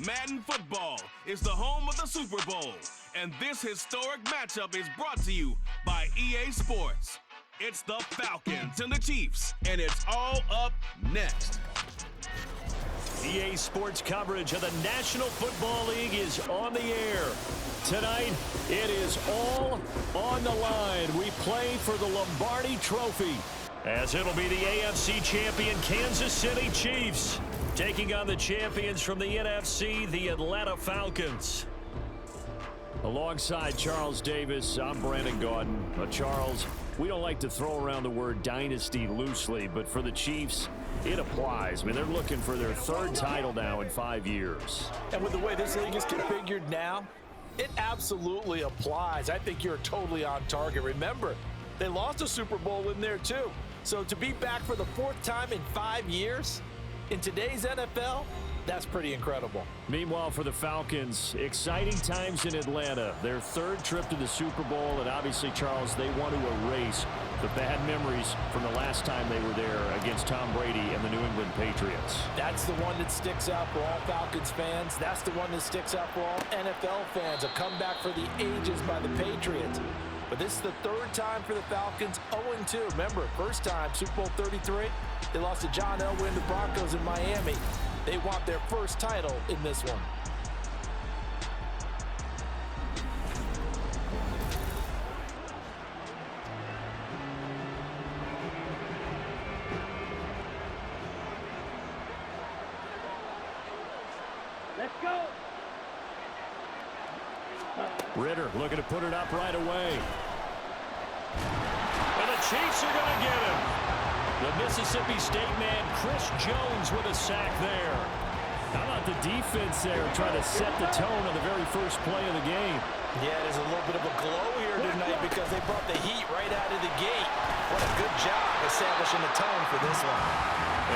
Madden Football is the home of the Super Bowl, and this historic matchup is brought to you by EA Sports. It's the Falcons and the Chiefs, and it's all up next. EA Sports coverage of the National Football League is on the air. Tonight, it is all on the line. We play for the Lombardi Trophy, as it'll be the AFC champion Kansas City Chiefs taking on the champions from the NFC, the Atlanta Falcons. Alongside Charles Davis, I'm Brandon Gaudin. Charles, we don't like to throw around the word dynasty loosely, but for the Chiefs, it applies. I mean, they're looking for their third title now in 5 years. And with the way this league is configured now, it absolutely applies. I think you're totally on target. Remember, they lost a Super Bowl in there too. So to be back for the fourth time in 5 years in today's NFL, that's pretty incredible. Meanwhile, for the Falcons, exciting times in Atlanta. Their third trip to the Super Bowl, and obviously, Charles, they want to erase the bad memories from the last time they were there against Tom Brady and the New England Patriots. That's the one that sticks out for all Falcons fans. That's the one that sticks out for all NFL fans. A comeback for the ages by the Patriots. But this is the third time for the Falcons, 0-2. Remember, first time, Super Bowl 33, they lost to John Elway and the Broncos in Miami. They want their first title in this one. Let's go. Ritter looking to put it up right away. And the Chiefs are going to get him. The Mississippi State man, Chris Jones, with a sack there. How about the defense there trying to set the tone on the very first play of the game? Yeah, there's a little bit of a glow here tonight because they brought the heat right out of the gate. What a good job establishing the tone for this one.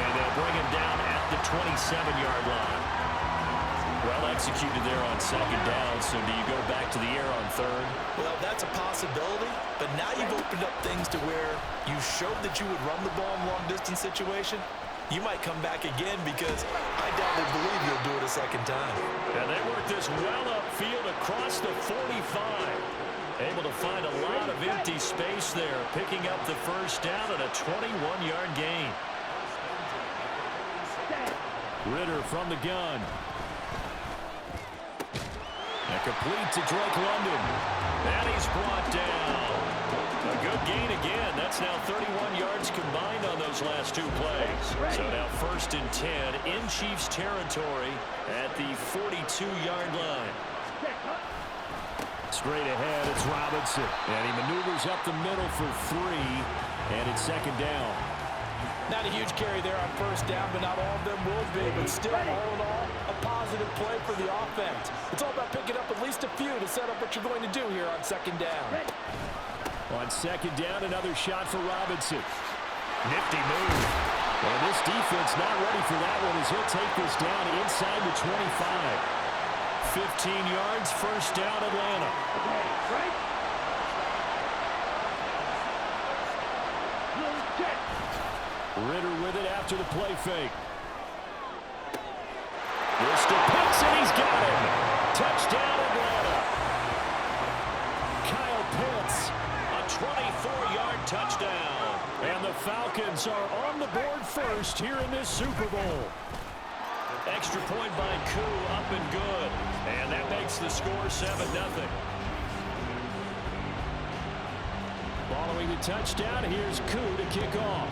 And they'll bring him down at the 27-yard line. Well executed there on second down, so do you go back to the air on third? Well, that's a possibility, but now you've opened up things to where you showed that you would run the ball in long-distance situation. You might come back again because I doubtly believe you'll do it a second time. And they work this well upfield across the 45. Able to find a lot of empty space there, picking up the first down at a 21-yard gain. Ritter from the gun. And complete to Drake London. And he's brought down. A good gain again. That's now 31 yards combined on those last two plays. So now 1st and 10 in Chiefs territory at the 42-yard line. Straight ahead, it's Robinson. And he maneuvers up the middle for 3. And it's second down. Not a huge carry there on first down, but not all of them will be. But still, all in all, a positive play for the offense. It's all about picking up at least a few to set up what you're going to do here on second down. On second down, another shot for Robinson. Nifty move. And this defense not ready for that one as he'll take this down inside the 25. 15 yards, first down, Atlanta. Ritter with it after the play fake. This to Pitts, and he's got him. Touchdown, Atlanta. Kyle Pitts, a 24-yard touchdown. And the Falcons are on the board first here in this Super Bowl. Extra point by Koo, up and good. And that makes the score 7-0. Following the touchdown, here's Koo to kick off.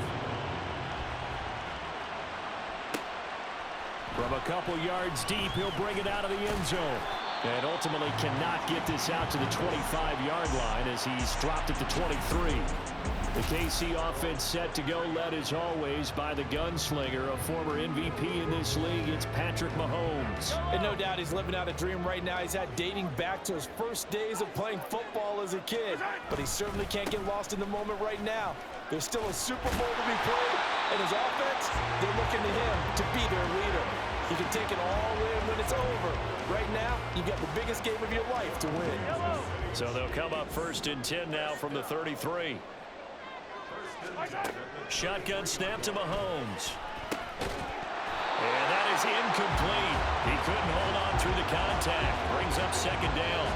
From a couple yards deep, he'll bring it out of the end zone. And ultimately cannot get this out to the 25-yard line as he's dropped at the 23. The KC offense set to go, led as always by the gunslinger, a former MVP in this league. It's Patrick Mahomes. And no doubt he's living out a dream right now. He's had dating back to his first days of playing football as a kid. But he certainly can't get lost in the moment right now. There's still a Super Bowl to be played, and his offense, they're looking to him to be their leader. You can take it all in when it's over. Right now, you've got the biggest game of your life to win. So they'll come up 1st and 10 now from the 33. Shotgun snap to Mahomes. And that is incomplete. He couldn't hold on through the contact. Brings up second down.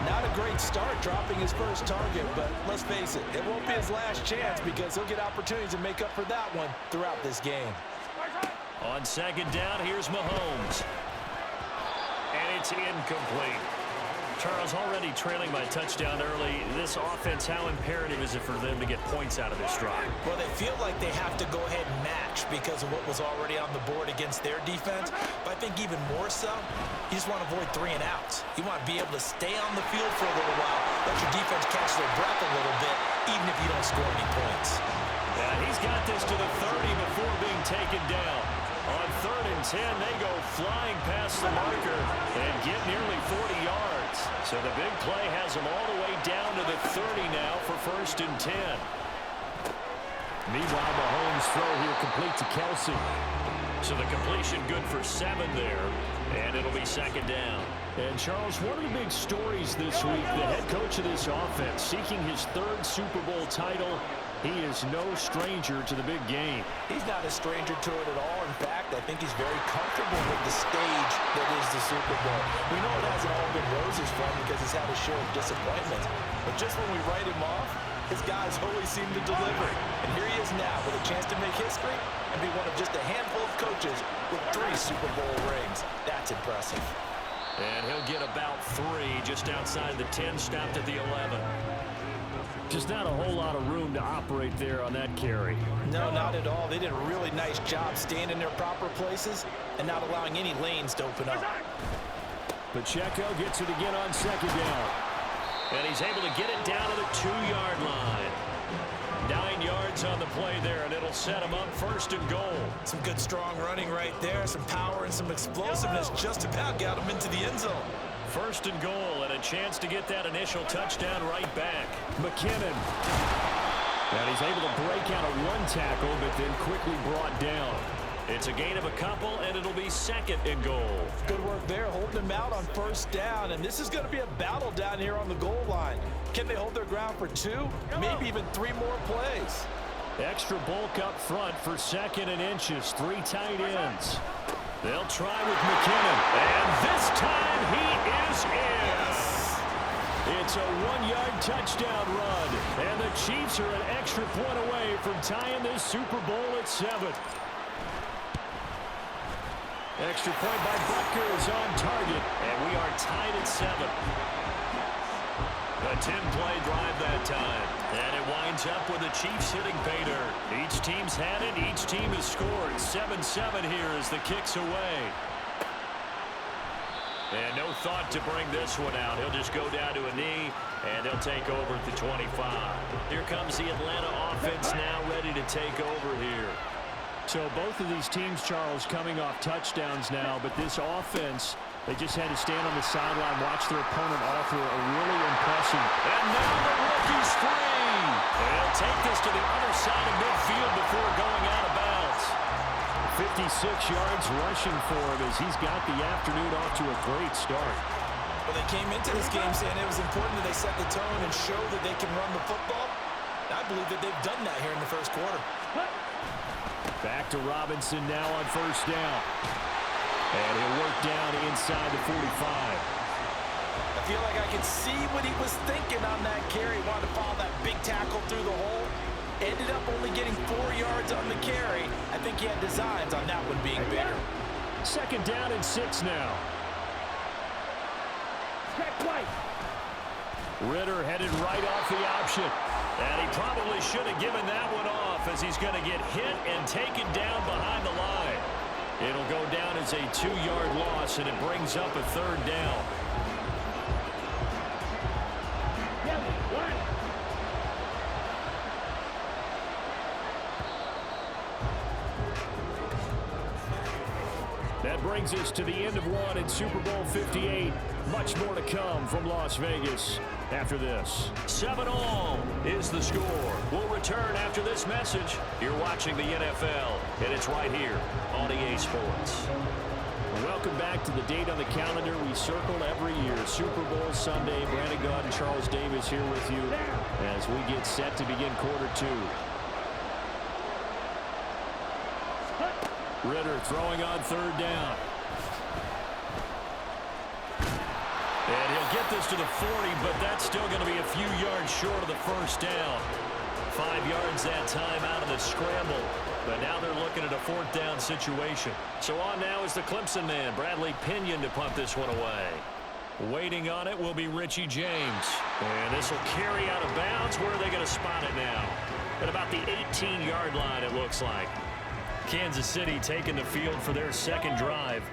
Not a great start dropping his first target, but let's face it, it won't be his last chance because he'll get opportunities to make up for that one throughout this game. On second down, here's Mahomes. And it's incomplete. Charles, already trailing by a touchdown early. This offense, how imperative is it for them to get points out of this drive? Well, they feel like they have to go ahead and match because of what was already on the board against their defense. But I think even more so, you just want to avoid 3 and outs. You want to be able to stay on the field for a little while, let your defense catch their breath a little bit, even if you don't score any points. Yeah, he's got this to the 30 before being taken down. On 3rd and 10, they go flying past the marker and get nearly 40 yards. So the big play has them all the way down to the 30 now for 1st and 10. Meanwhile, Mahomes' throw here complete to Kelsey. So the completion good for 7 there, and it'll be 2nd down. And Charles, one of the big stories this week, the head coach of this offense seeking his 3rd Super Bowl title. He is no stranger to the big game. He's not a stranger to it at all. In fact, I think he's very comfortable with the stage that is the Super Bowl. We know it hasn't all been roses for him because he's had a share of disappointments. But just when we write him off, his guys always seem to deliver. And here he is now with a chance to make history and be one of just a handful of coaches with 3 Super Bowl rings. That's impressive. And he'll get about 3 just outside the 10, stopped at the 11. Just not a whole lot of room to operate there on that carry. No, not at all. They did a really nice job staying in their proper places and not allowing any lanes to open up. Pacheco gets it again on 2nd down. And he's able to get it down to the 2-yard line. 9 yards on the play there, and it'll set him up 1st and goal. Some good strong running right there. Some power and some explosiveness just about got him into the end zone. 1st and goal, and a chance to get that initial touchdown right back. McKinnon. And he's able to break out of 1 tackle, but then quickly brought down. It's a gain of a couple, and it'll be 2nd and goal. Good work there, holding him out on 1st down, and this is going to be a battle down here on the goal line. Can they hold their ground for 2, maybe even 3 more plays? Extra bulk up front for 2nd and inches, 3 tight ends. They'll try with McKinnon, and this time he is in. Yes. It's a 1-yard touchdown run, and the Chiefs are an extra point away from tying this Super Bowl at 7. Extra point by Butker is on target, and we are tied at 7. A 10-play drive that time, and it winds up with the Chiefs hitting pay dirt. Each team's had it, each team has scored. 7-7 here as the kick's away. And no thought to bring this one out. He'll just go down to a knee, and they'll take over at the 25. Here comes the Atlanta offense now ready to take over here. So both of these teams, Charles, coming off touchdowns now, but this offense, they just had to stand on the sideline, watch their opponent offer a really impressive. And now the rookie's free. They'll take this to the other side of midfield before going out of bounds. 56 yards rushing for him as he's got the afternoon off to a great start. Well, they came into this game saying it was important that they set the tone and show that they can run the football. I believe that they've done that here in the first quarter. Back to Robinson now on 1st down. And he'll work down inside the 45. I feel like I can see what he was thinking on that carry. Wanted to follow that big tackle through the hole. Ended up only getting 4 yards on the carry. I think he had designs on that one being bigger. 2nd down and 6 now. Ritter headed right off the option. And he probably should have given that one off as he's going to get hit and taken down behind the line. It'll go down as a 2-yard loss, and it brings up a 3rd down. That brings us to the end of one in Super Bowl 58. Much more to come from Las Vegas after this. 7-all is the score. We'll return after this message. You're watching the NFL, and it's right here on EA Sports. Welcome back to the date on the calendar we circle every year. Super Bowl Sunday. Brandon Gaud and Charles Davis here with you as we get set to begin quarter 2. Ritter throwing on 3rd down. And he'll get this to the 40, but that's still going to be a few yards short of the first down. 5 yards that time out of the scramble. But now they're looking at a 4th down situation. So on now is the Clemson man, Bradley Pinion, to punt this one away. Waiting on it will be Richie James. And this will carry out of bounds. Where are they going to spot it now? At about the 18-yard line, it looks like. Kansas City taking the field for their second drive.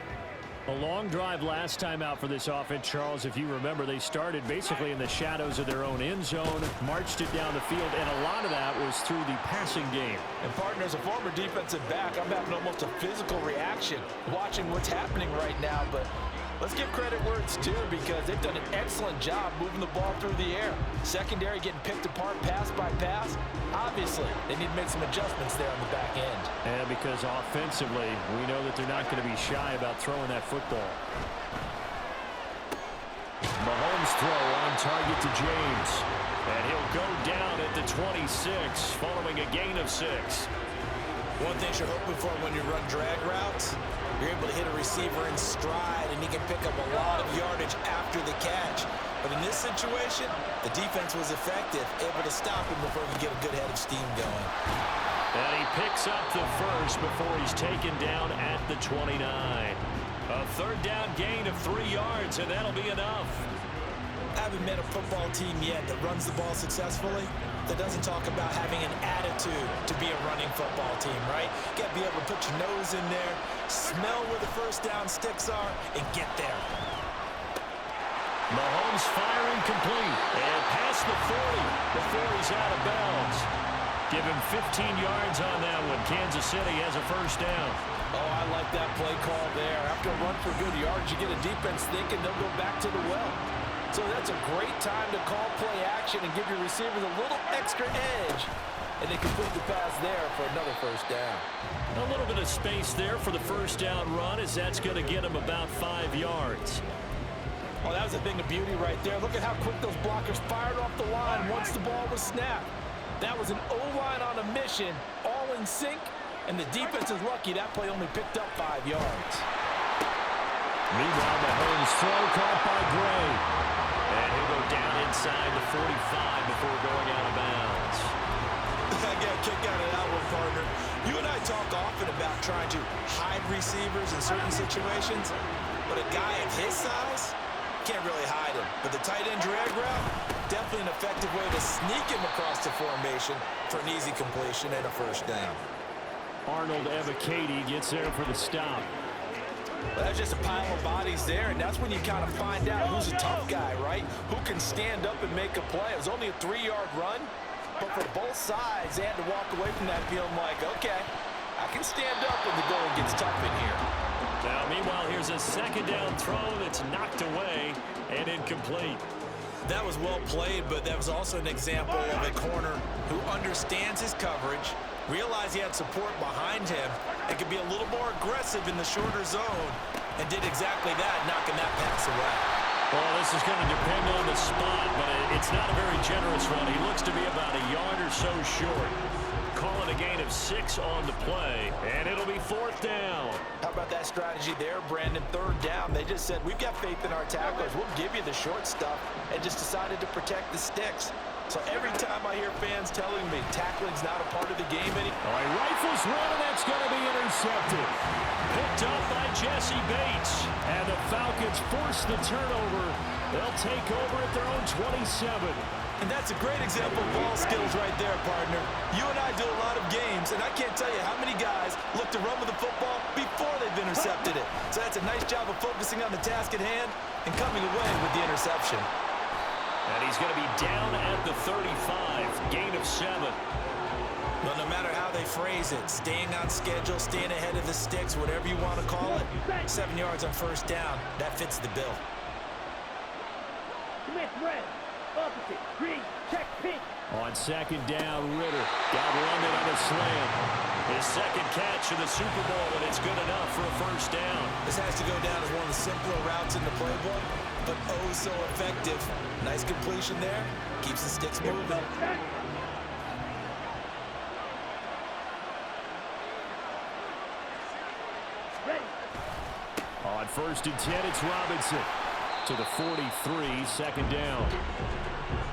A long drive last time out for this offense, Charles. If you remember, they started basically in the shadows of their own end zone, marched it down the field, and a lot of that was through the passing game. And, partner, as a former defensive back, I'm having almost a physical reaction watching what's happening right now. But let's give credit where it's due, because they've done an excellent job moving the ball through the air. Secondary getting picked apart pass by pass. Obviously, they need to make some adjustments there on the back end. And because offensively, we know that they're not going to be shy about throwing that football. Mahomes throw on target to James. And he'll go down at the 26, following a gain of 6. One thing you're hoping for when you run drag routes, you're able to hit a receiver in stride, and he can pick up a lot of yardage after the catch. But in this situation, the defense was effective, able to stop him before he could get a good head of steam going. And he picks up the first before he's taken down at the 29. A 3rd down gain of 3 yards, and that'll be enough. I haven't met a football team yet that runs the ball successfully that doesn't talk about having an attitude to be a running football team, right? You got to be able to put your nose in there, smell where the first down sticks are, and get there. Mahomes firing complete and past the 40 before he's out of bounds. Give him 15 yards on that one. Kansas City has a first down. Oh, I like that play call there. After a run for good yards, you get a defense thinking they'll go back to the well. So that's a great time to call play action and give your receivers a little extra edge. And they complete the pass there for another first down. A little bit of space there for the first down run, as that's going to get him about 5 yards. Oh, that was a thing of beauty right there. Look at how quick those blockers fired off the line once the ball was snapped. That was an O-line on a mission, all in sync, and the defense is lucky that play only picked up 5 yards. Meanwhile, Mahomes throw caught by Gray. And he'll go down inside the 45 before going out of bounds. I got a kick out of that one, partner. You and I talk often about trying to hide receivers in certain situations, but a guy of his size can't really hide him. But the tight end drag route, definitely an effective way to sneak him across the formation for an easy completion and a first down. Arnold Ebiketie gets there for the stop. Well, that's just a pile of bodies there, and that's when you kind of find out who's a tough guy, right? Who can stand up and make a play. It was only a 3-yard run, but for both sides, they had to walk away from that feeling like, okay, I can stand up when the going gets tough in here. Now, meanwhile, here's a second down throw that's knocked away and incomplete. That was well played, but that was also an example of a corner who understands his coverage, realized he had support behind him, and could be a little more aggressive in the shorter zone, and did exactly that, knocking that pass away. Well, this is going to depend on the spot, but it's not a very generous one. He looks to be about a yard or so short. Calling a gain of 6 on the play, and it'll be 4th down. How about that strategy there, Brandon? 3rd down. They just said, we've got faith in our tacklers. We'll give you the short stuff, and just decided to protect the sticks. So every time I hear fans telling me tackling's not a part of the game anymore. All right, rifles one, and that's going to be intercepted. Picked up by Jesse Bates, and the Falcons force the turnover. They'll take over at their own 27. And that's a great example of ball skills right there, partner. You and I do a lot of games, and I can't tell you how many guys look to run with the football before they've intercepted it. So that's a nice job of focusing on the task at hand and coming away with the interception. And he's going to be down at the 35, gain of 7. But no matter how they phrase it, staying on schedule, staying ahead of the sticks, whatever you want to call it, 7 yards on first down, that fits the bill. Smith red, opposite, green, check pink. On second down, Ritter got London on a slant. His second catch of the Super Bowl, and it's good enough for a first down. This has to go down as one of the simpler routes in the playbook, but oh so effective. Nice completion there, keeps the sticks moving. Ready. On 1st and 10, it's Robinson. to the 43, second down.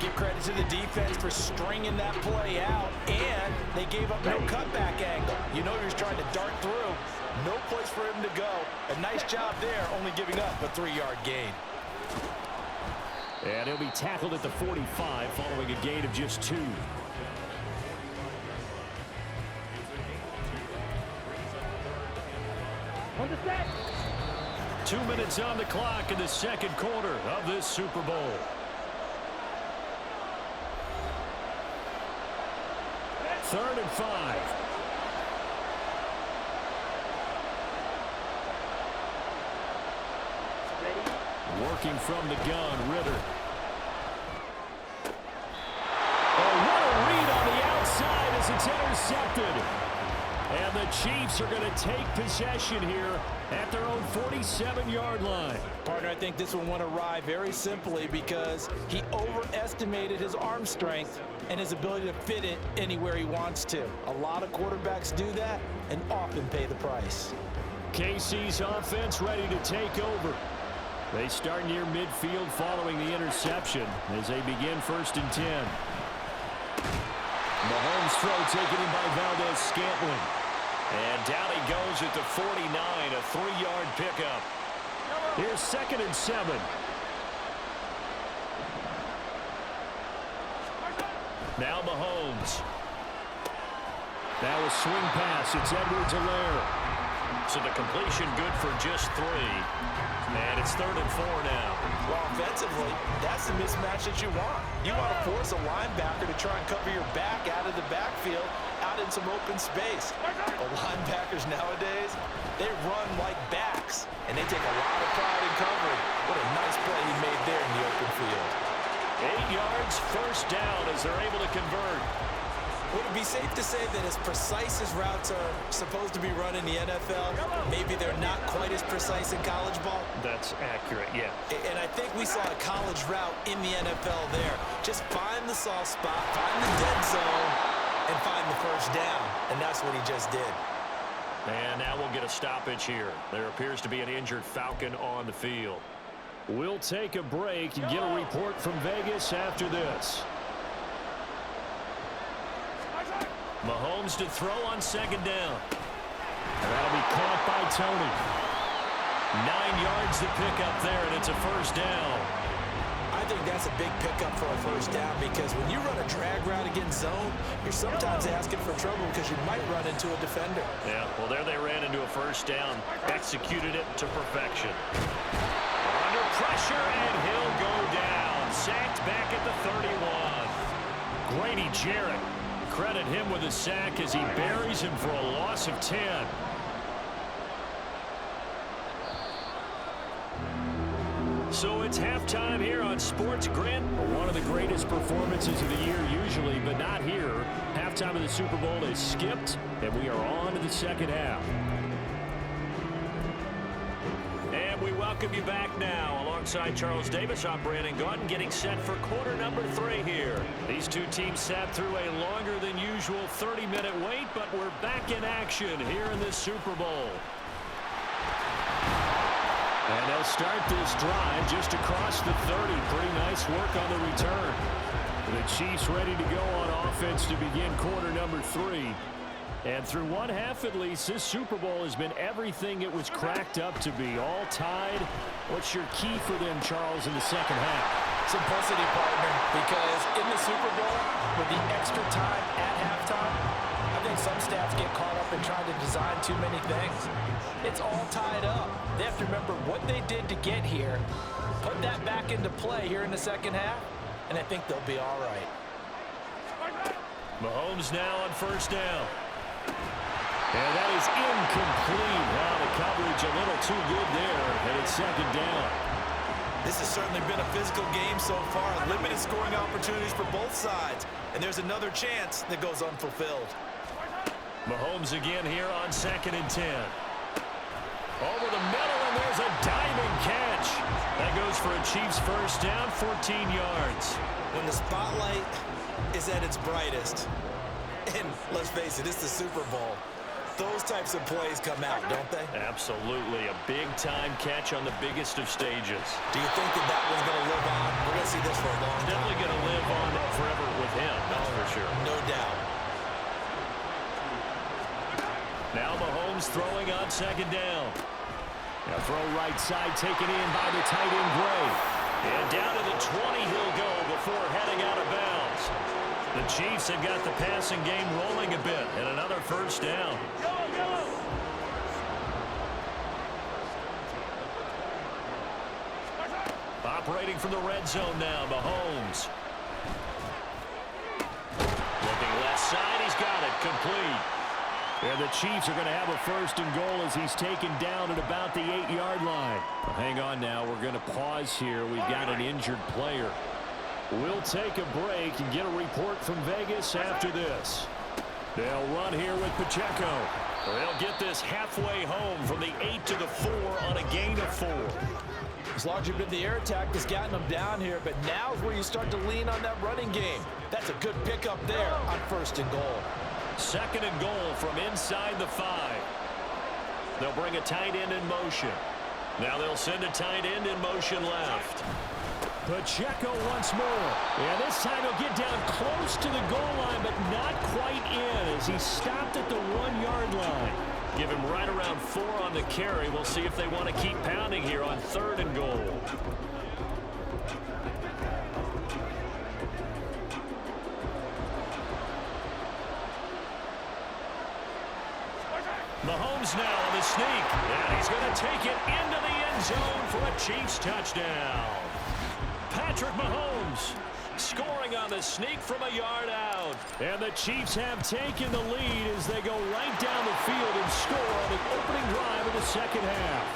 Give credit to the defense for stringing that play out, and they gave up no cutback angle. You know you're trying to dart through. No place for him to go. A nice job there, only giving up a 3-yard gain. And he'll be tackled at the 45 following a gain of just 2. On the set. 2 minutes on the clock in the second quarter of this Super Bowl. Third and 5. Working from the gun, Ritter. Oh, what a read on the outside as it's intercepted. And the Chiefs are going to take possession here at their own 47-yard line. Partner, I think this one went awry very simply because he overestimated his arm strength and his ability to fit it anywhere he wants to. A lot of quarterbacks do that and often pay the price. KC's offense ready to take over. They start near midfield following the interception as they begin 1st and 10. Mahomes' throw taken in by Valdez-Scantling. And down he goes at the 49, a 3-yard pickup. Here's 2nd and 7. Now Mahomes. That was swing pass. It's Edwards-Helaire. So the completion good for just 3. And it's 3rd and 4 now. Well, offensively, that's the mismatch that you want. You want to force a linebacker to try and cover your back out of the backfield, out in some open space. The linebackers nowadays, they run like backs, and they take a lot of pride in covering. What a nice play he made there in the open field. 8 yards, 1st down as they're able to convert. Would it be safe to say that as precise as routes are supposed to be run in the NFL, maybe they're not quite as precise in college ball? That's accurate, yeah. And I think we saw a college route in the NFL there. Just find the soft spot, find the dead zone, and find the 1st down. And that's what he just did. And now we'll get a stoppage here. There appears to be an injured Falcon on the field. We'll take a break and get a report from Vegas after this. Mahomes to throw on 2nd down. And that'll be caught by Tony. 9 yards to pick up there, and it's a 1st down. I think that's a big pickup for a 1st down because when you run a drag route against zone, you're sometimes asking for trouble because you might run into a defender. Yeah, well, there they ran into a 1st down. Executed it to perfection. Under pressure, and he'll go down. Sacked back at the 31. Grady Jarrett. Credit him with a sack as he buries him for a loss of 10. So it's halftime here on Sports Grid. One of the greatest performances of the year usually, but not here. Halftime of the Super Bowl is skipped, and we are on to the 2nd half. And we welcome you back now. Alongside Charles Davis, I'm Brandon Gaudin, getting set for quarter number 3 here. These two teams sat through a longer than usual 30-minute wait, but we're back in action here in this Super Bowl. And they'll start this drive just across the 30. Pretty nice work on the return. The Chiefs ready to go on offense to begin quarter number 3. And through one half at least, this Super Bowl has been everything it was cracked up to be. All tied. What's your key for them, Charles, in the second half? Simplicity, partner, because in the Super Bowl, with the extra time at halftime, I think some staffs get caught up in trying to design too many things. It's all tied up. They have to remember what they did to get here, put that back into play here in the second half, and I think they'll be all right. Mahomes now on 1st down. And that is incomplete. Now the coverage a little too good there, and it's 2nd down. This has certainly been a physical game so far. Limited scoring opportunities for both sides. And there's another chance that goes unfulfilled. Mahomes again here on 2nd and 10. Over the middle, and there's a diving catch. That goes for a Chiefs 1st down, 14 yards. When the spotlight is at its brightest, and let's face it, it's the Super Bowl, Those types of plays come out, don't they? Absolutely. A big-time catch on the biggest of stages. Do you think that one's going to live on? We're going to see this for a long time. Definitely going to live on forever with him, that's for sure. No doubt. Now Mahomes throwing on second down. Now throw right side taken in by the tight end Gray. And down to the 20 he'll go before heading out of bounds. The Chiefs have got the passing game rolling a bit, and another first down. Operating from the red zone now, Mahomes. Looking left side, he's got it, complete. And the Chiefs are going to have a first and goal as he's taken down at about the 8-yard line. Well, hang on now, we're going to pause here. We've got an injured player. We'll take a break and get a report from Vegas after this. They'll run here with Pacheco. They'll get this halfway home from the 8 to the 4 on a gain of 4. It's largely been the air attack that's gotten them down here, but now is where you start to lean on that running game. That's a good pickup there on first and goal. Second and goal from inside the 5. They'll bring a tight end in motion. Now they'll send a tight end in motion left. Pacheco once more. And this time he'll get down close to the goal line, but not quite in as he stopped at the 1-yard line. Give him right around 4 on the carry. We'll see if they want to keep pounding here on third and goal. Mahomes now on the sneak. And he's going to take it into the end zone for a Chiefs touchdown. Patrick Mahomes scoring on the sneak from a yard out. And the Chiefs have taken the lead as they go right down the field and score on the opening drive of the second half.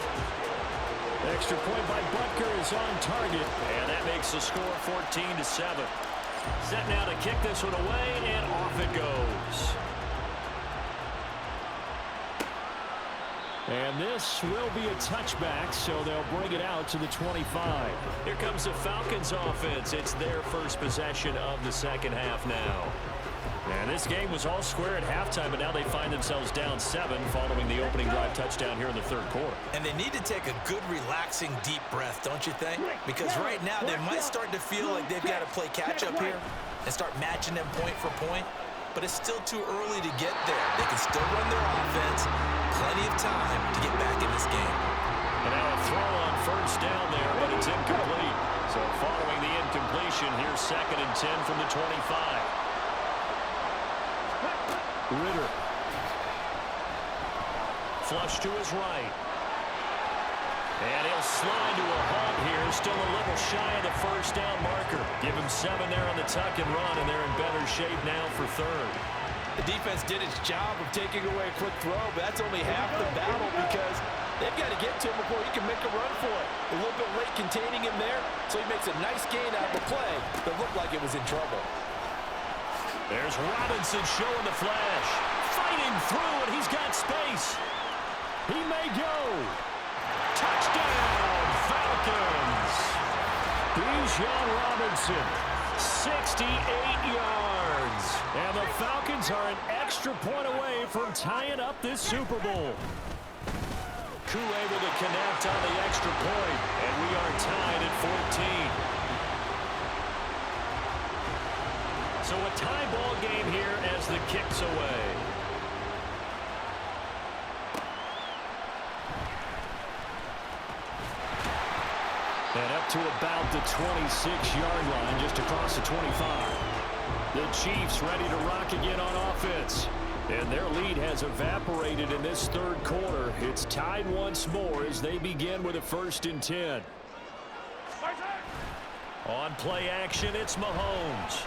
Extra point by Butker is on target. And that makes the score 14-7. Set now to kick this one away, and off it goes. And this will be a touchback, so they'll bring it out to the 25. Here comes the Falcons offense. It's their first possession of the second half now. And this game was all square at halftime, but now they find themselves down 7 following the opening drive touchdown here in the third quarter. And they need to take a good, relaxing, deep breath, don't you think? Because right now they might start to feel like they've got to play catch-up here and start matching them point for point. But it's still too early to get there. They can still run their offense. Plenty of time to get back in this game. And now a throw on first down there, but it's incomplete. So following the incompletion, here's 2nd and 10 from the 25. Ritter. Flush to his right. And he'll slide to a halt here. Still a little shy of the first down marker. Give him 7 there on the tuck and run, and they're in better shape now for third. The defense did its job of taking away a quick throw, but that's only half the battle because they've got to get to him before he can make a run for it. A little bit late containing him there, so he makes a nice gain out of the play that looked like it was in trouble. There's Robinson showing the flash. Fighting through, and he's got space. He may go. Touchdown, Falcons. Bijan Robinson, 68 yards. And the Falcons are an extra point away from tying up this Super Bowl. Koo able to connect on the extra point, and we are tied at 14. So a tie ball game here as the kick's away. And up to about the 26-yard line, just across the 25. The Chiefs ready to rock again on offense. And their lead has evaporated in this third quarter. It's tied once more as they begin with a 1st and 10. On play action, it's Mahomes.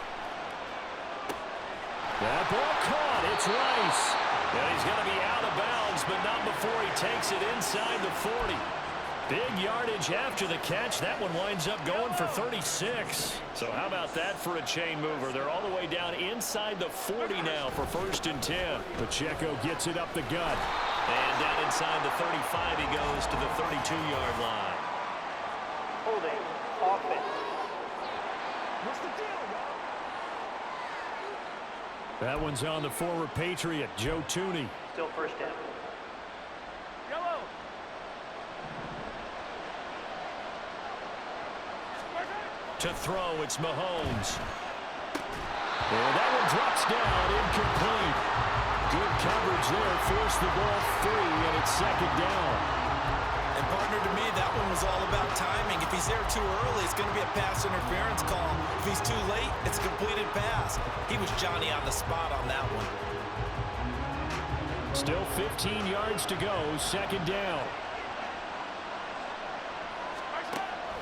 That ball caught. It's Rice. And he's going to be out of bounds, but not before he takes it inside the 40. Big yardage after the catch. That one winds up going for 36. So how about that for a chain mover? They're all the way down inside the 40 now for 1st and 10. Pacheco gets it up the gut. And down inside the 35 he goes to the 32-yard line. Holding offense. What's the deal, man? That one's on the former Patriot, Joe Thuney. Still first down. Yellow. To throw, it's Mahomes. And that one drops down, incomplete. Good coverage there, forced the ball free, and it's second down. And partner, to me, that one was all about timing. If he's there too early, it's going to be a pass interference call. If he's too late, it's a completed pass. He was Johnny on the spot on that one. Still 15 yards to go, second down.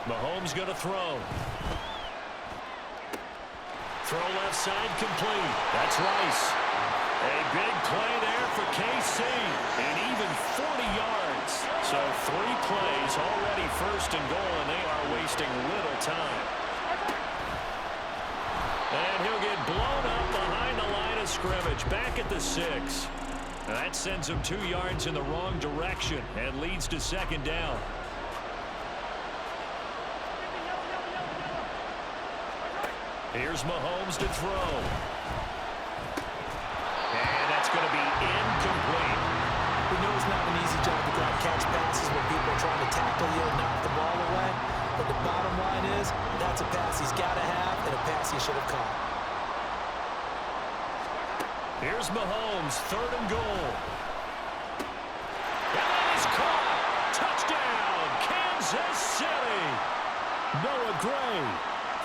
Mahomes going to throw. Throw left side complete. That's Rice. A big play there for KC. And even 40 yards. So 3 plays already first and goal, and they are wasting little time. And he'll get blown up behind the line of scrimmage. Back at the 6. That sends him 2 yards in the wrong direction and leads to second down. Here's Mahomes to throw. And that's going to be incomplete. We know it's not an easy job to go out and catch passes when people are trying to tackle you and knock the ball away. But the bottom line is, that's a pass he's got to have and a pass he should have caught. Here's Mahomes, third and goal. And that is caught. Touchdown, Kansas City. Noah Gray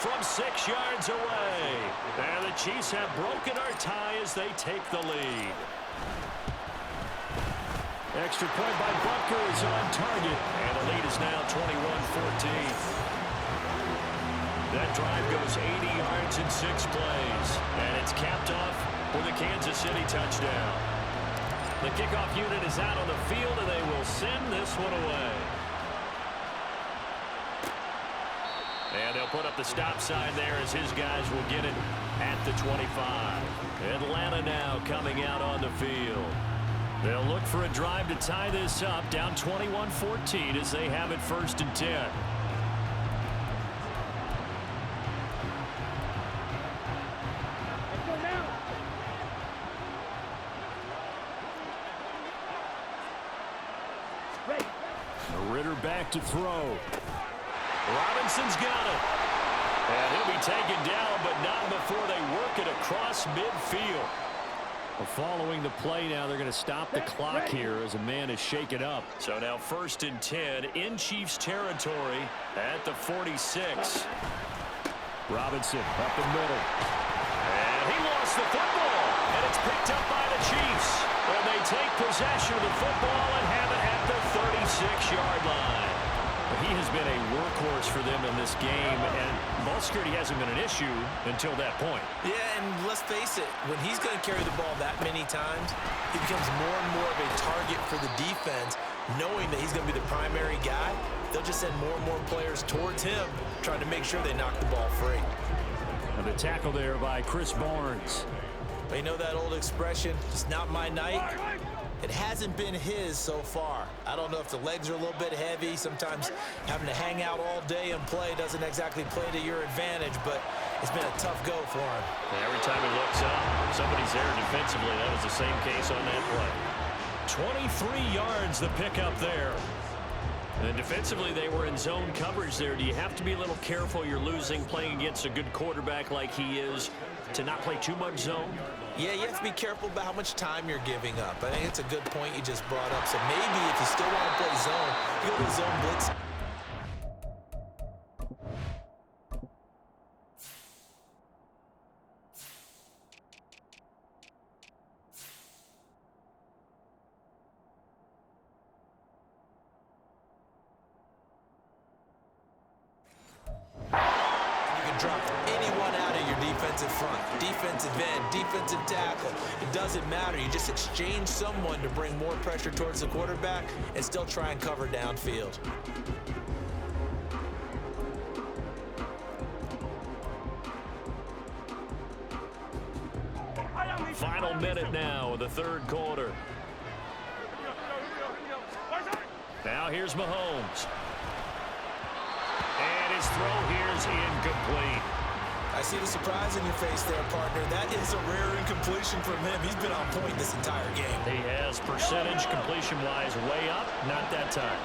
from 6 yards away. And the Chiefs have broken our tie as they take the lead. Extra point by Butker is on target. And the lead is now 21-14. That drive goes 80 yards in 6 plays. And it's capped off with a Kansas City touchdown. The kickoff unit is out on the field, and they will send this one away. And they'll put up the stop sign there as his guys will get it at the 25. Atlanta now coming out on the field. They'll look for a drive to tie this up, down 21-14 as they have it first and 10. Ritter back to throw. Robinson's got it. And he'll be taken down, but not before they work it across midfield. Well, following the play now, they're going to stop the clock here as a man is shaken up. So now first and 10 in Chiefs territory at the 46. Robinson up the middle. And he lost the football. And it's picked up by the Chiefs. And they take possession of the football and have it at the 36-yard line. He has been a workhorse for them in this game, and ball security hasn't been an issue until that point. Yeah, and let's face it, when he's going to carry the ball that many times, he becomes more and more of a target for the defense, knowing that he's going to be the primary guy. They'll just send more and more players towards him, trying to make sure they knock the ball free. And the tackle there by Chris Barnes. But you know that old expression, it's not my night? It hasn't been his so far. I don't know if the legs are a little bit heavy. Sometimes having to hang out all day and play doesn't exactly play to your advantage, but it's been a tough go for him. And every time he looks up, somebody's there defensively. That was the same case on that play. 23 yards the pickup there. And defensively, they were in zone coverage there. Do you have to be a little careful? You're losing, playing against a good quarterback like he is, to not play too much zone? Yeah, you have to be careful about how much time you're giving up. I think it's a good point you just brought up. So maybe if you still want to play zone, you go to zone blitz. Drop anyone out of your defensive front, defensive end, defensive tackle. It doesn't matter. You just exchange someone to bring more pressure towards the quarterback and still try and cover downfield. Final minute now of the third quarter. Now here's Mahomes. And his throw here is incomplete. I see the surprise in your face there, partner. That is a rare incompletion from him. He's been on point this entire game. He has percentage completion-wise way up. Not that time.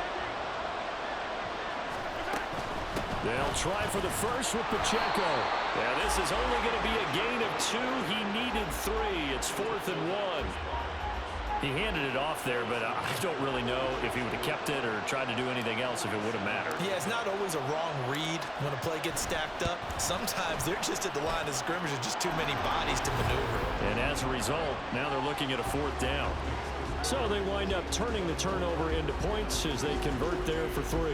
They'll try for the first with Pacheco. Yeah, this is only going to be a gain of 2. He needed 3. It's 4th and 1. He handed it off there, but I don't really know if he would have kept it or tried to do anything else if it would have mattered. Yeah, it's not always a wrong read when a play gets stacked up. Sometimes they're just at the line of scrimmage with just too many bodies to maneuver. And as a result, now they're looking at a 4th down. So they wind up turning the turnover into points as they convert there for 3.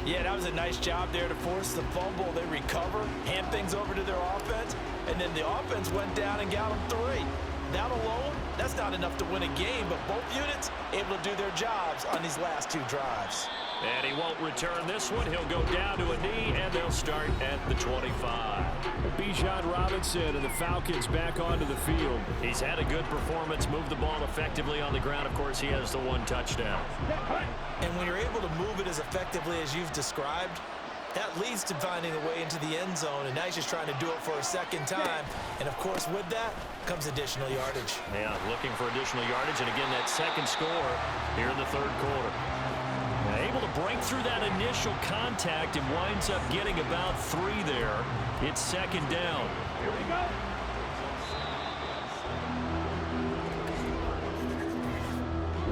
Yeah, that was a nice job there to force the fumble. They recover, hand things over to their offense, and then the offense went down and got them 3. That alone, that's not enough to win a game, but both units able to do their jobs on these last 2 drives. And he won't return this one. He'll go down to a knee, and they'll start at the 25. Bijan Robinson and the Falcons back onto the field. He's had a good performance, moved the ball effectively on the ground. Of course, he has the 1 touchdown. And when you're able to move it as effectively as you've described, that leads to finding a way into the end zone, and now he's just trying to do it for a second time. And, of course, with that comes additional yardage. Yeah, looking for additional yardage, and again, that second score here in the 3rd quarter. Able to break through that initial contact and winds up getting about 3 there. It's 2nd down. Here we go.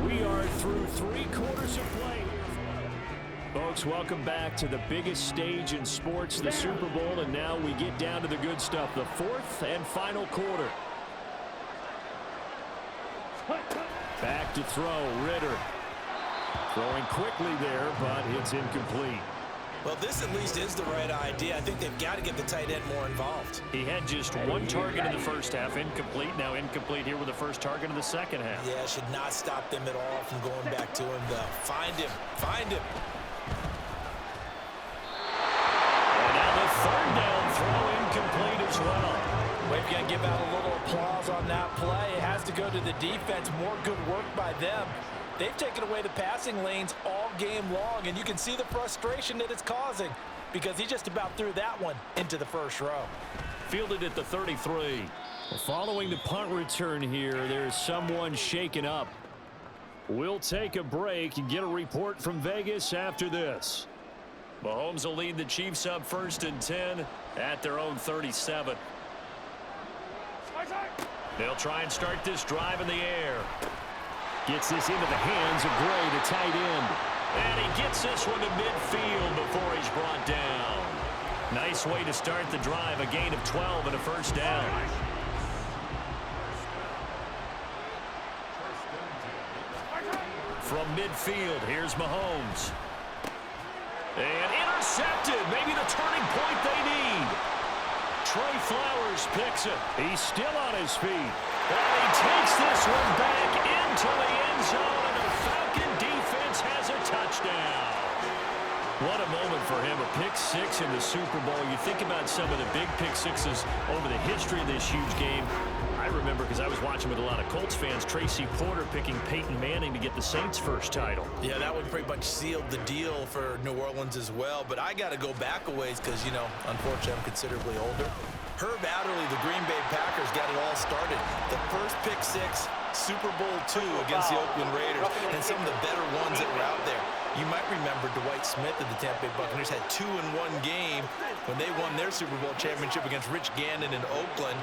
We are through 3 quarters of play. Folks, welcome back to the biggest stage in sports, the Super Bowl, and now we get down to the good stuff, the 4th and final quarter. Back to throw, Ritter. Throwing quickly there, but it's incomplete. Well, this at least is the right idea. I think they've got to get the tight end more involved. He had just 1 target in the first half, incomplete. Now incomplete here with the first target in the second half. Yeah, should not stop them at all from going back to him, though. Find him. Find him. And now the 3rd down throw incomplete as well. We've got to give out a little applause on that play. It has to go to the defense. More good work by them. They've taken away the passing lanes all game long, and you can see the frustration that it's causing because he just about threw that one into the first row. Fielded at the 33. Following the punt return here, there's someone shaken up. We'll take a break and get a report from Vegas after this. Mahomes will lead the Chiefs up 1st and 10 at their own 37. They'll try and start this drive in the air. Gets this into the hands of Gray, the tight end. And he gets this one to midfield before he's brought down. Nice way to start the drive, a gain of 12 and a 1st down. From midfield, here's Mahomes. And intercepted, maybe the turning point they need. Trey Flowers picks it. He's still on his feet. And he takes this one back into the end zone, and the Falcon defense has a touchdown. What a moment for him, a pick-6 in the Super Bowl. You think about some of the big pick-6s over the history of this huge game. I remember, because I was watching with a lot of Colts fans, Tracy Porter picking Peyton Manning to get the Saints' first title. Yeah, that one pretty much sealed the deal for New Orleans as well. But I got to go back a ways because, you know, unfortunately I'm considerably older. Herb Adderley, the Green Bay Packers, got it all started. The first pick-6, Super Bowl II against the Oakland Raiders, and some of the better ones that were out there. You might remember Dwight Smith of the Tampa Bay Buccaneers had 2 in 1 game when they won their Super Bowl championship against Rich Gannon in Oakland.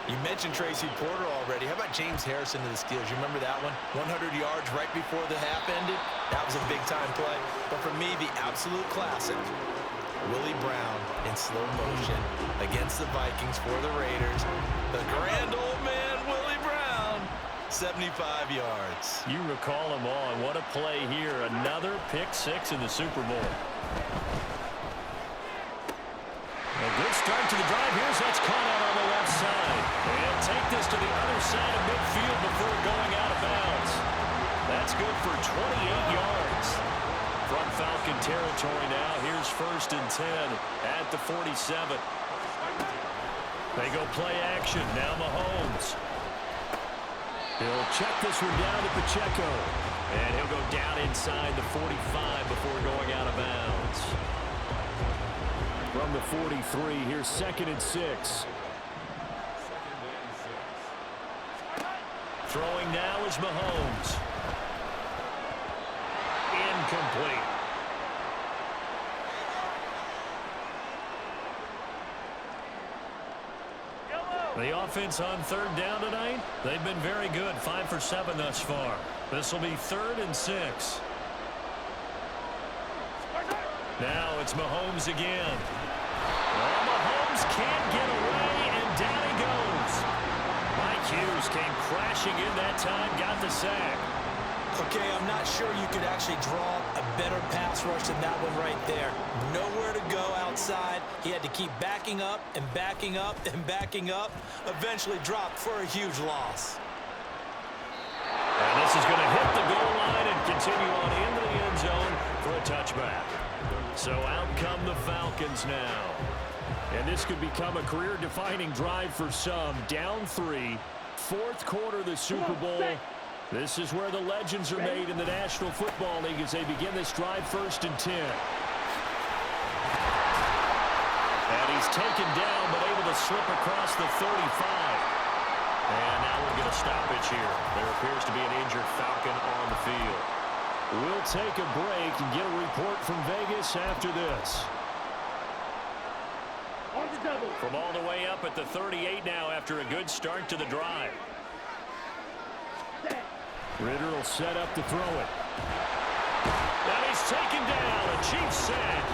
You mentioned Tracy Porter already. How about James Harrison of the Steelers? You remember that one? 100 yards right before the half ended? That was a big-time play. But for me, the absolute classic, Willie Brown in slow motion against the Vikings for the Raiders. The grand old man, Willie Brown, 75 yards. You recall him on. What a play here. Another pick-6 in the Super Bowl. A good start to the drive. Here's what's caught out on the left side. And take this to the other side of midfield before going out of bounds. That's good for 28 yards. From Falcon territory now. Here's 1st and 10 at the 47. They go play action. Now Mahomes. He'll check this one down to Pacheco. And he'll go down inside the 45 before going out of bounds. from the 43. Here's 2nd and 6. Throwing now is Mahomes. Incomplete. The offense on 3rd down tonight, they've been very good. 5 for 7 thus far. This will be 3rd and 6. Now it's Mahomes again. Well, Mahomes can't get away, and down he goes. Mike Hughes came crashing in that time, got the sack. Okay, I'm not sure you could actually draw a better pass rush than that one right there. Nowhere to go outside. He had to keep backing up and backing up and backing up. Eventually dropped for a huge loss. And this is going to hit the goal line and continue on into the end zone for a touchback. So out come the Falcons now. And this could become a career-defining drive for some. Down 3, 4th quarter of the Super Bowl. This is where the legends are made in the National Football League as they begin this drive 1st and 10. And he's taken down but able to slip across the 35. And now we'll get a stoppage here. There appears to be an injured Falcon on the field. We'll take a break and get a report from Vegas after this. From all the way up at the 38 now after a good start to the drive. Ritter will set up to throw it. And he's taken down. A Chiefs sack.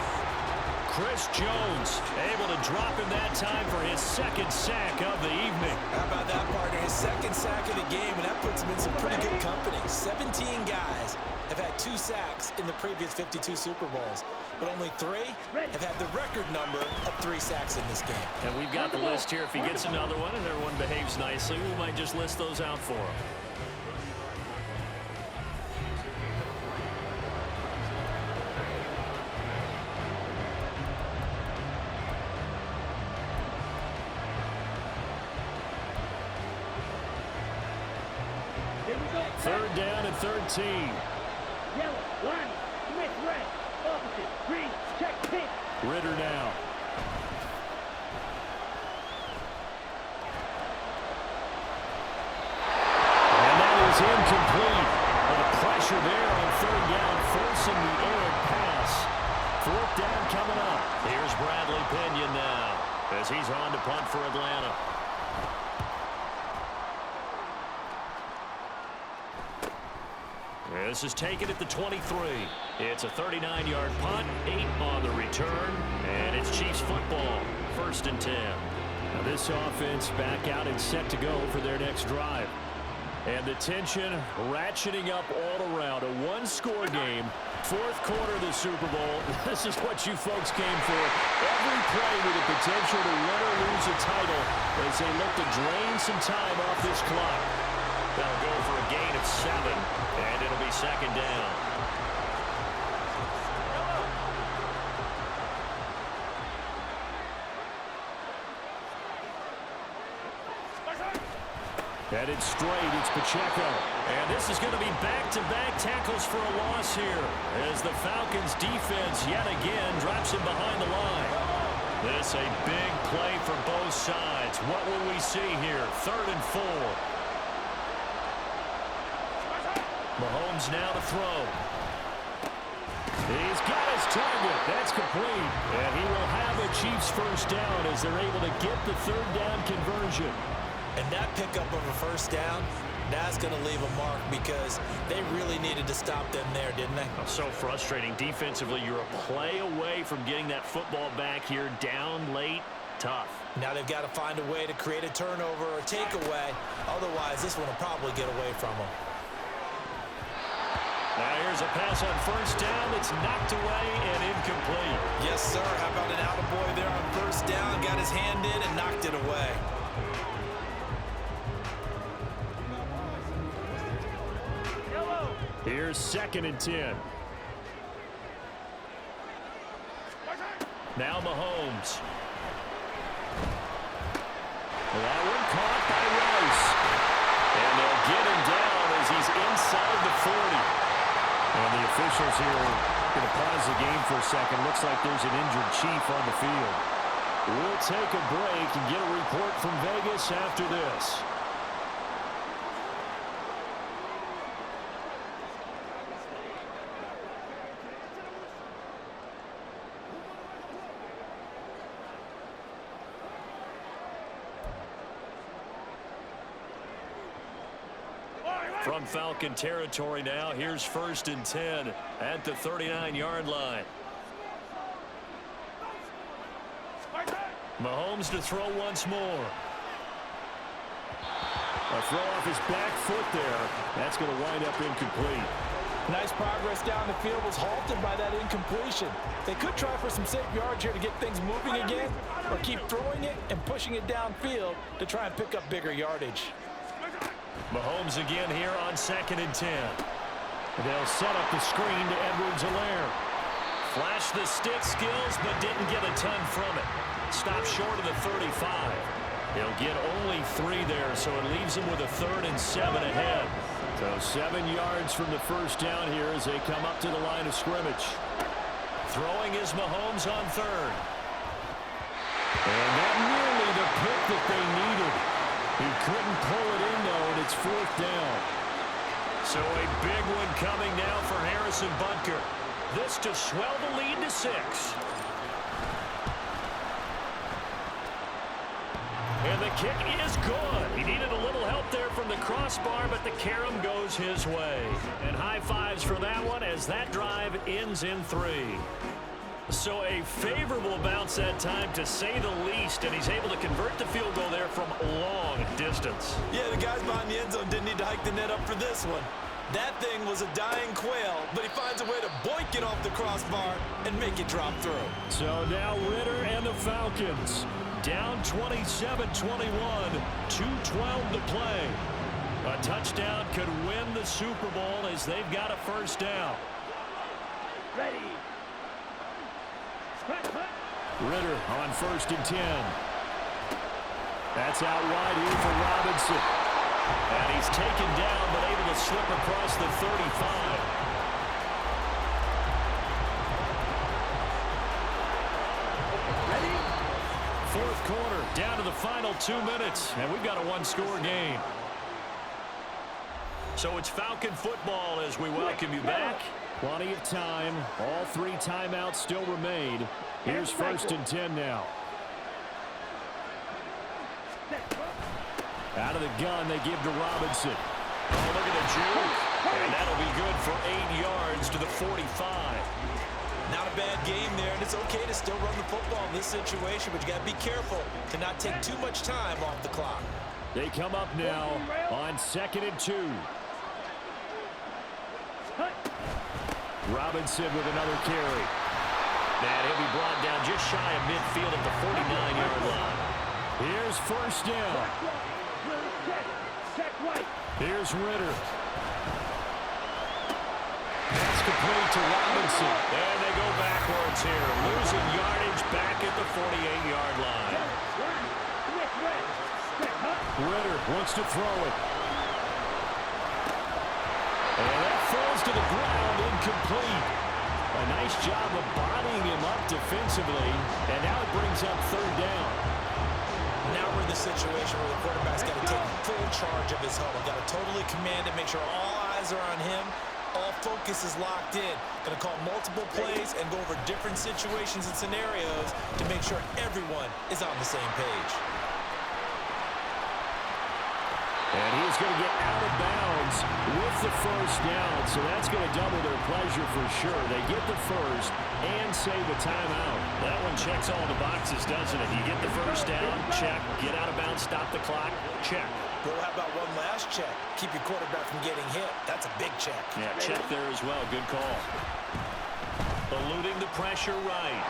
Chris Jones able to drop him that time for his 2nd sack of the evening. How about that, partner? His 2nd sack of the game, and that puts him in some pretty good company. 17 guys have had 2 sacks in the previous 52 Super Bowls, but only 3 have had the record number of 3 sacks in this game. And we've got the list here. If he gets another one and everyone behaves nicely, we might just list those out for him. Third down and 13. Yellow, line, Smith, red, opposite, green, check, pink. Ritter now. And that is incomplete. The pressure there on 3rd down, forcing the errant pass. 4th down coming up. Here's Bradley Pinion now as he's on to punt for Atlanta. This is taken at the 23. It's a 39-yard punt, 8 on the return, and it's Chiefs football, 1st and 10. Now this offense back out and set to go for their next drive. And the tension ratcheting up all around. A 1-score game, 4th quarter of the Super Bowl. This is what you folks came for. Every play with the potential to win or lose a title as they look to drain some time off this clock. They'll go for a gain of 7, and it'll be 2nd down. Headed straight, it's Pacheco. And this is going to be back-to-back tackles for a loss here as the Falcons defense yet again drops him behind the line. This a big play for both sides. What will we see here? 3rd and 4. Mahomes now to throw. He's got his target. That's complete. And he will have a Chiefs 1st down as they're able to get the 3rd down conversion. And that pickup of a 1st down, that's going to leave a mark because they really needed to stop them there, didn't they? So frustrating. Defensively, you're a play away from getting that football back here down late. Tough. Now they've got to find a way to create a turnover or takeaway. Otherwise, this one will probably get away from them. Now here's a pass on 1st down that's knocked away and incomplete. Yes, sir. How about an attaboy there on 1st down? Got his hand in and knocked it away. Here's 2nd and 10. Now Mahomes. That one caught by Rice. And they'll get him down as he's inside the 40. And the officials here Going to pause the game for a second. Looks like there's an injured Chief on the field. We'll take a break and get a report from Vegas after this. From Falcon territory now, here's 1st and 10 at the 39-yard line. Mahomes to throw once more. A throw off his back foot there. That's going to wind up incomplete. Nice progress down the field was halted by that incompletion. They could try for some safe yards here to get things moving again, or keep throwing it and pushing it downfield to try and pick up bigger yardage. Mahomes again here on 2nd and 10. They'll set up the screen to Edwards-Helaire. Flashed the stick skills, but didn't get a ton from it. Stopped short of the 35. He'll get only 3 there, so it leaves him with a 3rd and 7 ahead. So 7 yards from the first down here as they come up to the line of scrimmage. Throwing is Mahomes on 3rd. And that nearly the pick that they needed. He couldn't pull it in, though, and it's 4th down. So a big one coming now for Harrison Butker. This to swell the lead to 6. And the kick is good. He needed a little help there from the crossbar, but the carom goes his way. And high fives for that one as that drive ends in 3. So a favorable bounce that time, to say the least, and he's able to convert the field goal there from long distance. Yeah, the guys behind the end zone didn't need to hike the net up for this one. That thing was a dying quail, but he finds a way to boink it off the crossbar and make it drop through. So now Ritter and the Falcons down 27-21, 2:12 to play. A touchdown could win the Super Bowl as they've got a 1st down. Ready. Ritter on 1st and 10. That's out wide here for Robinson. And he's taken down, but able to slip across the 35. Ready. 4th quarter, down to the final 2 minutes, and we've got a 1-score game. So it's Falcon football as we welcome you back. Plenty of time. All 3 timeouts still remain. Here's 1st and 10 now. Out of the gun, they give to Robinson. Oh, look at the juke. And that'll be good for 8 yards to the 45. Not a bad game there, and it's okay to still run the football in this situation, but you got to be careful to not take too much time off the clock. They come up now on 2nd and 2. Robinson with another carry. And he'll be brought down just shy of midfield at the 49-yard line. Here's 1st down. Here's Ritter. Pass complete to Robinson. And they go backwards here. Losing yardage back at the 48-yard line. Ritter wants to throw it. And that falls to the ground, incomplete. A nice job of bodying him up defensively, and now it brings up 3rd down. Now we're in the situation where the quarterback's got to take full charge of his huddle. Got to totally command it, make sure all eyes are on him. All focus is locked in. Going to call multiple plays and go over different situations and scenarios to make sure everyone is on the same page. And he's going to get out of bounds with the 1st down, so that's going to double their pleasure for sure. They get the 1st and save a timeout. That one checks all the boxes, doesn't it? You get the 1st down, check. Get out of bounds, stop the clock, check. Well, how about one last check? Keep your quarterback from getting hit. That's a big check. Yeah, check there as well. Good call. Eluding the pressure right.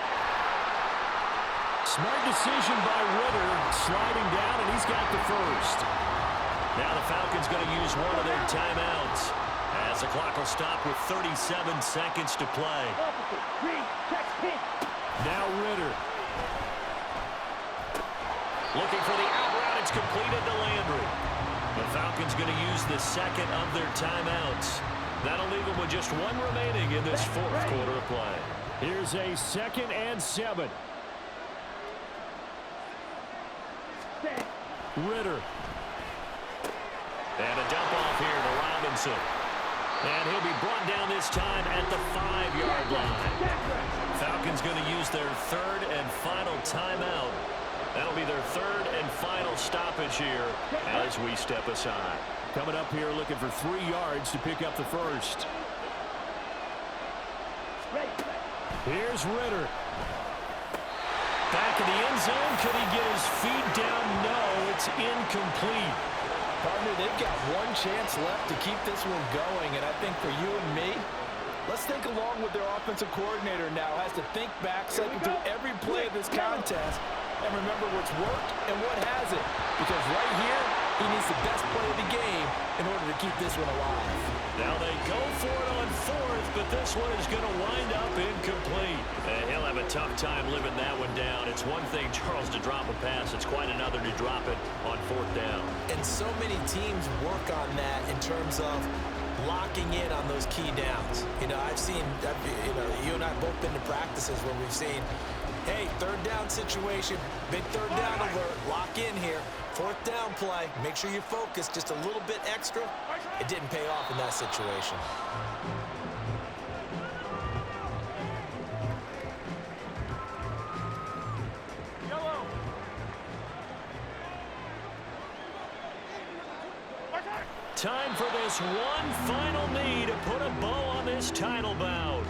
Smart decision by Ritter, sliding down, and he's got the 1st. Now the Falcons going to use one of their timeouts as the clock will stop with 37 seconds to play. Now Ritter. Looking for the out route. It's completed to Landry. The Falcons going to use the 2nd of their timeouts. That'll leave them with just one remaining in this fourth quarter of play. Here's a 2nd and 7. Ritter. And a dump off here to Robinson. And he'll be brought down this time at the 5-yard line. Falcons going to use their 3rd and final timeout. That'll be their 3rd and final stoppage here as we step aside. Coming up here looking for 3 yards to pick up the first. Here's Ritter. Back in the end zone. Could he get his feet down? No, it's incomplete. Partner, they've got one chance left to keep this one going, and I think for you and me, let's think along with their offensive coordinator now. Has to think back, cycle through every play of this contest, and remember what's worked and what hasn't. Because right here, he needs the best play of the game in order to keep this one alive. Now they go for it on 4th, but this one is going to wind up incomplete. And he'll have a tough time living that one down. It's one thing, Charles, to drop a pass. It's quite another to drop it on 4th down. And so many teams work on that in terms of locking in on those key downs. I've seen, you and I both been to practices where we've seen, hey, 3rd down situation, big 3rd down alert, lock in here. 4th down play, make sure you focus just a little bit extra. It didn't pay off in that situation. Time for this one final knee to put a bow on this title bout.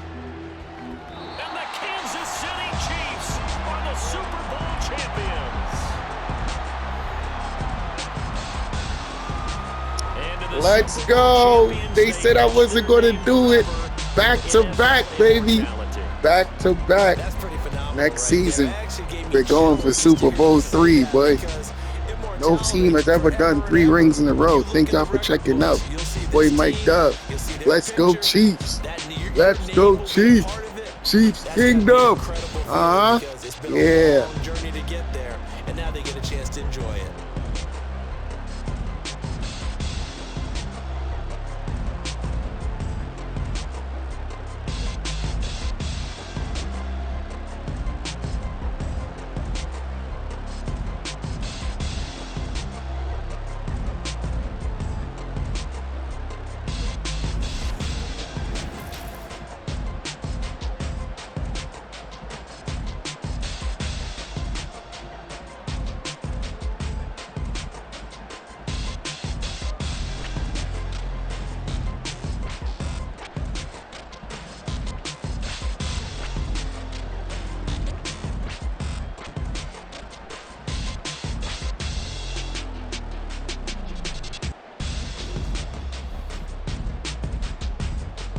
And the Kansas City Chiefs are the Super Bowl champions. Let's go. They said I wasn't going to do it. Back to back, baby. Back to back. Next season, we're going for Super Bowl 3, boy. No team has ever done 3 rings in a row. Thank y'all for checking out. Boy, Mike Dub. Let's go, Chiefs. Let's go, Chiefs. Chiefs Kingdom. Yeah. Journey to get there, and now they get a chance to enjoy it.